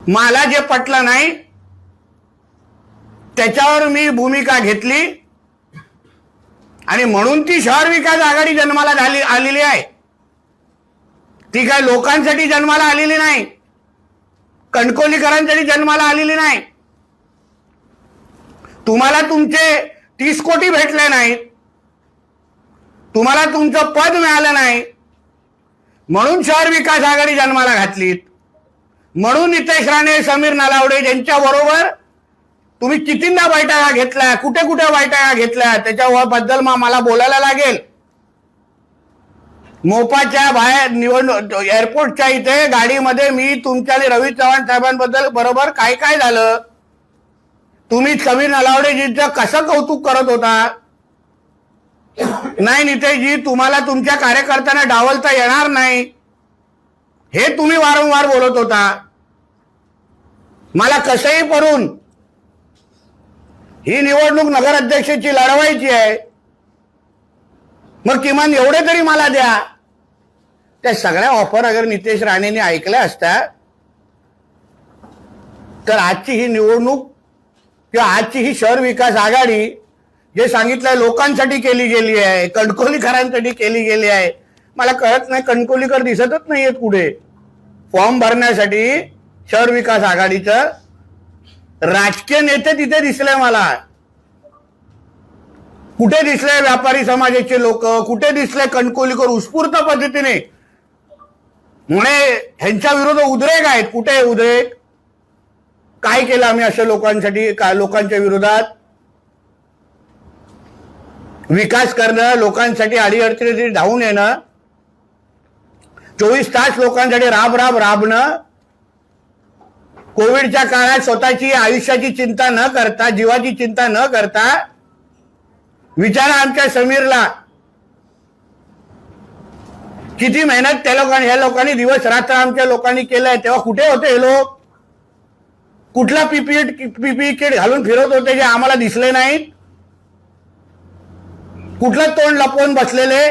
मला जे पटलं नाही त्याच्यावर मी भूमिका घेतली आणि म्हणून ती शहर विकास आघाडी जन्माला आलेली आहे। ती काय लोकांसाठी जन्माला आलेली नाही, कणकवलीकरांसाठी जन्माला आलेली नाही। तुम्हाला तुमचे 30 कोटी भेटले नाहीत, तुम्हाला तुमचं पद मिळालं नाही म्हणून शहर विकास आघाडी जन्माला घातलीत। म्हणून नितेश राणे, समीर नलावडे यांच्या बरोबर तुम्ही कितींदा बैठका घेतल्या, कुठे कुठे बैठका घेतल्या त्याच्याबद्दल मला बोलायला लागेल। मोपाच्या बाहेर निवडणूक एअरपोर्टच्या इथे गाडीमध्ये मी तुमच्या रवी चव्हाण साहेबांबद्दल बरोबर काय काय झालं, तुम्ही समीर नलावडेजींचं कसं कौतुक करत होता। नाही नितेशजी, तुम्हाला तुमच्या कार्यकर्त्यांना डावलता येणार नाही हे तुम्ही वारंवार बोलत होता। मला कसंही करून ही निवडणूक नगराध्यक्षाची लढवायची आहे, मग किमान एवढे तरी मला द्या। त्या सगळ्या ऑफर अगर नितेश राणेंनी ऐकल्या असत्या तर आजची ही निवडणूक किंवा आजची ही शहर विकास आघाडी जे सांगितलंय लोकांसाठी केली गेली आहे, कणकवलीकरांसाठी केली गेली आहे। मला कळत नाही, कणकवलीकर दिसतच नाहीयेत कुठे फॉर्म भरण्यासाठी शहर विकास आघाडीचं। राजकीय नेते तिथे दिसले मला, कुठे दिसले व्यापारी समाजाचे लोक, कुठे दिसले कणकवलीकर उत्स्फूर्त पद्धतीने म्हणे ह्यांच्या विरोधात उद्रेक आहेत। कुठे उद्रेक, काय केलं आम्ही अशा लोकांसाठी, लोकांच्या विरोधात विकास करणं, लोकांसाठी अडीअडचणी धावून येणं, 24 तास लोकांसाठी राबणं, कोविडच्या काळात स्वतःची आयुष्याची चिंता न करता, जीवाची चिंता न करता। विचारा आमच्या समीरला किती मेहनत त्या लोकांनी, ह्या लोकांनी दिवस रात्र आमच्या लोकांनी केलंय, तेव्हा कुठे होते हे लोक? कुठला पीपीई किट घालून फिरत होते जे आम्हाला दिसले नाहीत? कुठलं तोंड लपवून बसलेले?